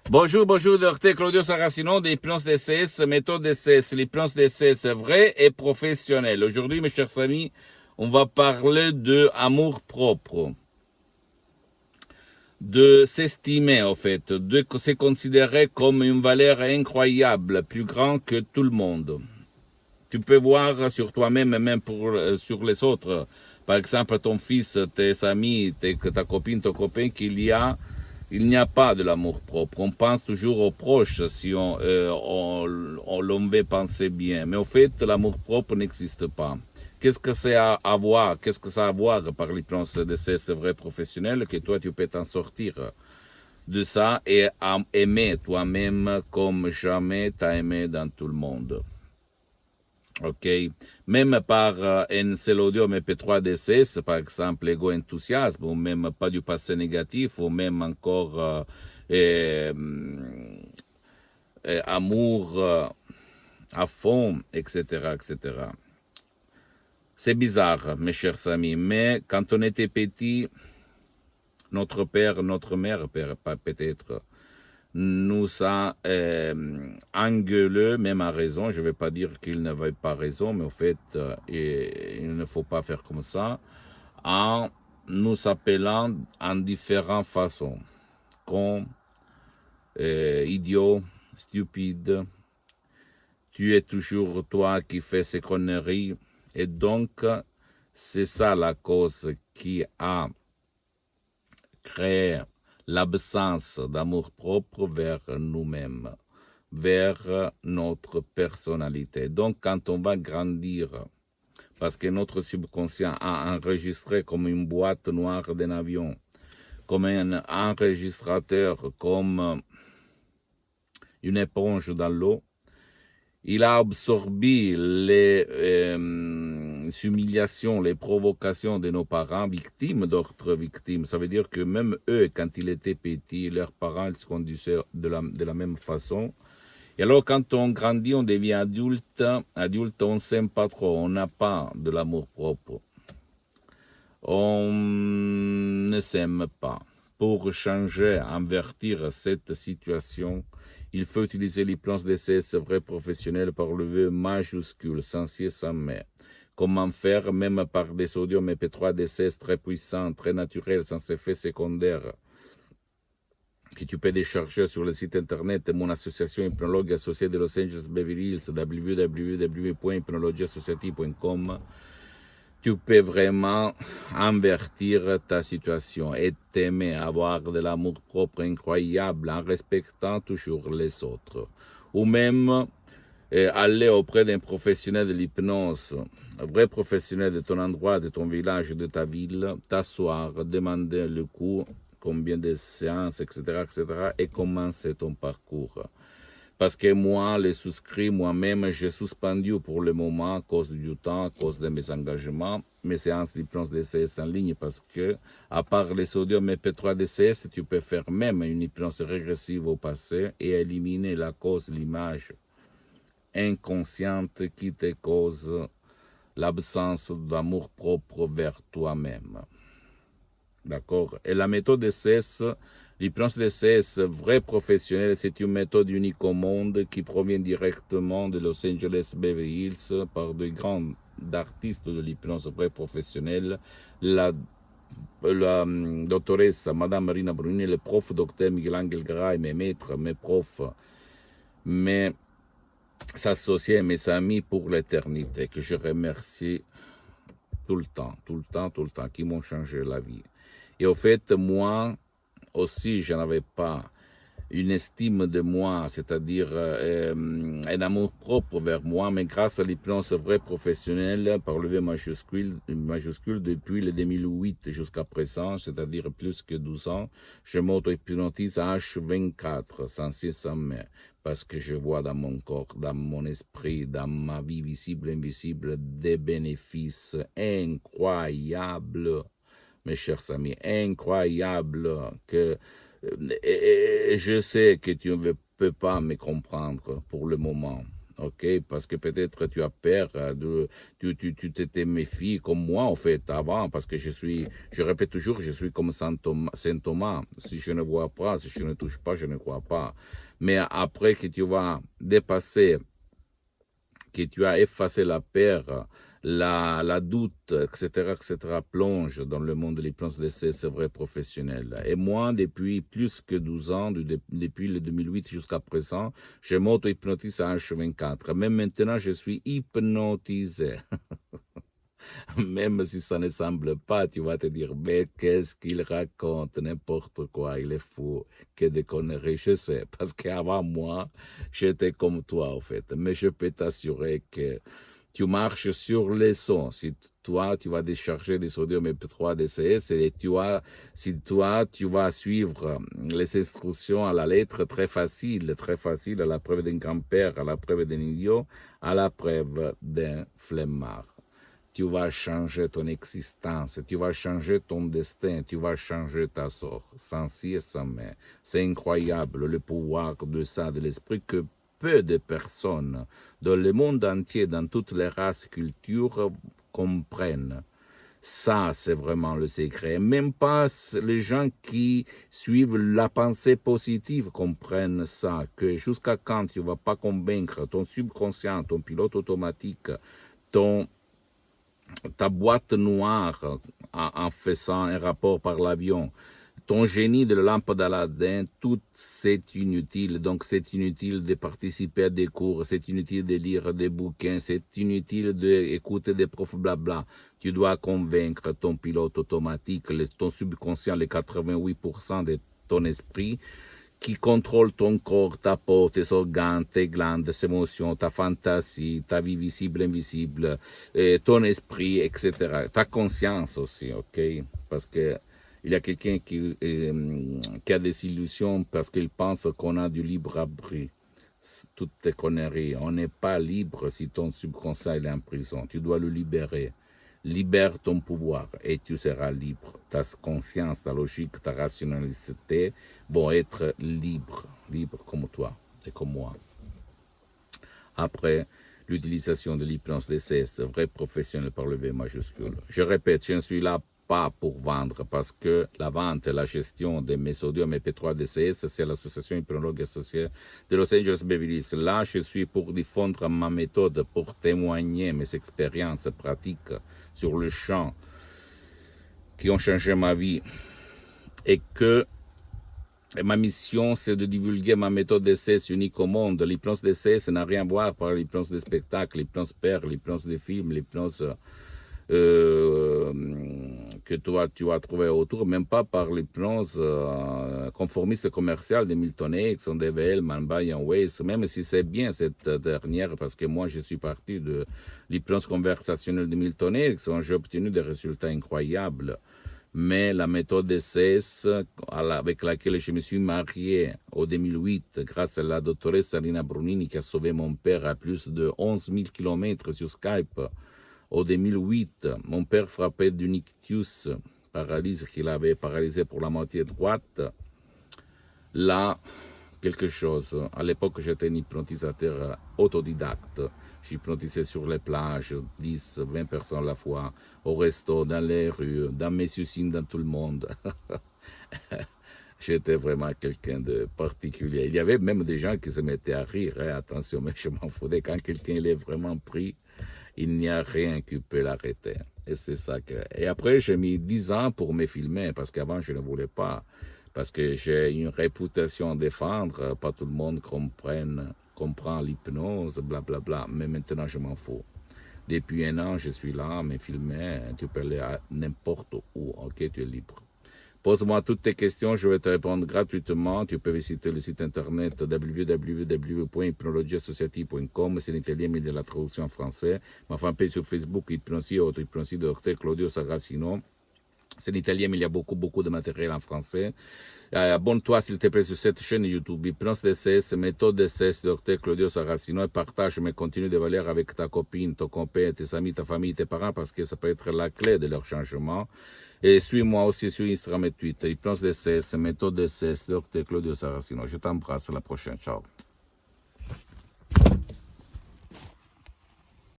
Bonjour, bonjour, docteur Claudio Saracino de l'hypnose DCS, méthode DCS, l'hypnose DCS vrai et professionnel. Aujourd'hui, mes chers amis, on va parler de amour propre, de s'estimer en fait, de se considérer comme une valeur incroyable, plus grande que tout le monde. Tu peux voir sur toi-même et même sur les autres, par exemple ton fils, tes amis, ta copine, ton copain, il n'y a pas de l'amour propre. On pense toujours aux proches si l'on veut penser bien. Mais au fait, l'amour propre n'existe pas. Qu'est-ce que c'est à voir? Qu'est-ce que ça a à voir par l'hypnose de ces vrais professionnels que toi, tu peux t'en sortir de ça et aimer toi-même comme jamais t'as aimé dans tout le monde. OK. Même par un seul audio MP3 DCS, par exemple, ego enthousiasme, ou même pas du passé négatif, ou même encore amour à fond, etc., etc. C'est bizarre, mes chers amis, mais quand on était petit, notre père, notre mère, peut-être, nous a engueulé, même à raison. Je ne vais pas dire qu'il n'avait pas raison, mais au fait, il ne faut pas faire comme ça, en nous appelant en différentes façons, comme idiot, stupide, tu es toujours toi qui fais ces conneries. Et donc, c'est ça la cause qui a créé l'absence d'amour propre vers nous-mêmes, vers notre personnalité. Donc, quand on va grandir, parce que notre subconscient a enregistré comme une boîte noire d'un avion, comme un enregistrateur, comme une éponge dans l'eau, il a absorbé les humiliations, les provocations de nos parents, victimes d'autres victimes. Ça veut dire que même eux, quand ils étaient petits, leurs parents ils se conduisaient de la même façon. Et alors, quand on grandit, on devient adulte, on ne s'aime pas trop, on n'a pas de l'amour propre. On ne s'aime pas. Pour changer, invertir cette situation, il faut utiliser l'hypnose DCS vrai professionnel par le V majuscule, sans si sans mais. Comment faire, même par des audios MP3 DCS très puissants, très naturels, sans effet secondaire, que tu peux décharger sur le site internet de mon association hypnologue associée de Los Angeles Beverly Hills, www.hypnologieassociative.com. Tu peux vraiment invertir ta situation et t'aimer, avoir de l'amour propre incroyable en respectant toujours les autres. Ou même aller auprès d'un professionnel de l'hypnose, un vrai professionnel de ton endroit, de ton village, de ta ville, t'asseoir, demander le coût, combien de séances, etc., etc., et commencer ton parcours. Parce que moi, les souscrits, moi-même, j'ai suspendu pour le moment, à cause du temps, à cause de mes engagements, mes séances d'hypnose DCS en ligne, parce que, à part les sodium MP3 DCS, tu peux faire même une hypnose régressive au passé et éliminer la cause, l'image inconsciente qui te cause l'absence d'amour propre vers toi-même. D'accord? Et la méthode DCS, l'hypnose DCS vrai professionnel, c'est une méthode unique au monde qui provient directement de Los Angeles Beverly Hills par de grands artistes de l'hypnose vrai professionnelle. La doctoresse Madame Marina Bruni, le prof docteur Miguel Angel Garay, mes maîtres, mes profs, mes associés, mes amis pour l'éternité, que je remercie tout le temps, tout le temps, tout le temps, qui m'ont changé la vie. Et au fait, moi aussi, je n'avais pas une estime de moi, c'est-à-dire un amour propre vers moi, mais grâce à l'hypnose vraie professionnelle par le V majuscule depuis le 2008 jusqu'à présent, c'est-à-dire plus que 12 ans, je m'auto-hypnotise à H24, sans cesse, sans mais, parce que je vois dans mon corps, dans mon esprit, dans ma vie visible et invisible, des bénéfices incroyables, mes chers amis, incroyables, que et je sais que tu ne peux pas me comprendre pour le moment, ok? Parce que peut-être tu as peur tu t'étais méfié comme moi, en fait, avant, parce que je répète toujours, je suis comme Saint Thomas. Si je ne vois pas, si je ne touche pas, je ne crois pas. Mais après que tu vas dépasser, que tu as effacé la peur, la doute, etc., plonge dans le monde de l'hypnose d'essai, c'est vrai, professionnel. Et moi, depuis plus que 12 ans, depuis le 2008 jusqu'à présent, je m'auto-hypnotise à H24. Même maintenant, je suis hypnotisé. Même si ça ne semble pas, tu vas te dire, mais qu'est-ce qu'il raconte, n'importe quoi, il est fou, que des conneries, je sais, parce qu'avant moi, j'étais comme toi, en fait. Mais je peux t'assurer que tu marches sur les sons. Si toi, tu vas décharger des sodium MP3 DCS et si toi, tu vas suivre les instructions à la lettre très facile, à la preuve d'un grand-père, à la preuve d'un idiot, à la preuve d'un flemmard. Tu vas changer ton existence, tu vas changer ton destin, tu vas changer ta sort, sans si et sans mais. C'est incroyable le pouvoir de ça, de l'esprit que peu de personnes dans le monde entier, dans toutes les races et cultures, comprennent. Ça, c'est vraiment le secret. Même pas les gens qui suivent la pensée positive comprennent ça, que jusqu'à quand tu ne vas pas convaincre ton subconscient, ton pilote automatique, ta boîte noire en faisant un rapport par l'avion, ton génie de la lampe d'Aladin, tout c'est inutile. Donc c'est inutile de participer à des cours, c'est inutile de lire des bouquins, c'est inutile d'écouter des profs blabla. Tu dois convaincre ton pilote automatique, ton subconscient, les 88% de ton esprit, qui contrôle ton corps, ta peau, tes organes, tes glandes, tes émotions, ta fantaisie, ta vie visible, invisible, ton esprit, etc. Ta conscience aussi, ok? Parce que il y a quelqu'un qui a des illusions parce qu'il pense qu'on a du libre arbitre. Toutes tes conneries. On n'est pas libre si ton subconscient est en prison. Tu dois le libérer. Libère ton pouvoir et tu seras libre. Ta conscience, ta logique, ta rationalité vont être libres comme toi et comme moi. Après, l'utilisation de l'hypnose d'essai, c'est vrai professionnel par le V majuscule. Je répète, je ne suis là pas pour vendre, parce que la vente et la gestion des mésodium MP3 DCS, c'est l'association hypnologue associée de Los Angeles Beverly Hills. Là, je suis pour diffondre ma méthode, pour témoigner mes expériences pratiques sur le champ qui ont changé ma vie. Et que ma mission, c'est de divulguer ma méthode d'essai unique au monde. L'hypnose d'essai, ça n'a rien à voir par l'hypnose des spectacles, l'hypnose père, l'hypnose des films, l'hypnose que toi tu as trouvé autour, même pas par l'hypnose conformiste commerciale de Milton Erickson, DVL, Brian Weiss, même si c'est bien cette dernière, parce que moi je suis parti de l'hypnose conversationnelle de Milton Erickson, j'ai obtenu des résultats incroyables. Mais la méthode DCS avec laquelle je me suis marié en 2008, grâce à la doctoresse Sarina Brunini qui a sauvé mon père à plus de 11 000 km sur Skype, en 2008, mon père frappé d'une ictus, paralyse qu'il avait paralysé pour la moitié droite. Là, quelque chose. À l'époque, j'étais un hypnotisateur autodidacte. J'hypnotisais sur les plages, 10, 20 personnes à la fois, au resto, dans les rues, dans mes usines, dans tout le monde. J'étais vraiment quelqu'un de particulier. Il y avait même des gens qui se mettaient à rire. Hein, attention, mais je m'en foutais. Quand quelqu'un l'est vraiment pris, il n'y a rien qui peut l'arrêter. Et c'est ça que... Et après, j'ai mis 10 ans pour me filmer, parce qu'avant, je ne voulais pas. Parce que j'ai une réputation à défendre. Pas tout le monde comprend l'hypnose, blablabla. Mais maintenant, je m'en fous. Depuis un an, je suis là, me filmer. Tu peux aller à n'importe où. Ok, tu es libre. Pose-moi toutes tes questions, je vais te répondre gratuitement. Tu peux visiter le site internet www.hypnologieassociative.com. C'est en italien, mais il y a la traduction en français. Ma fanpage sur Facebook, Hypnosie, Hypnosie de Dr Claudio Saracino. C'est en italien, mais il y a beaucoup de matériel en français. Abonne-toi, s'il te plaît, sur cette chaîne YouTube, Hypnose DCS, méthode DCS, Dr Claudio Saracino, et partage mes contenus de valeur avec ta copine, ton copain, tes amis, ta famille, tes parents, parce que ça peut être la clé de leur changement. Et suis-moi aussi sur Instagram et Twitter, Hypnose DCS, méthode DCS, Dr Claudio Saracino. Je t'embrasse, à la prochaine, ciao.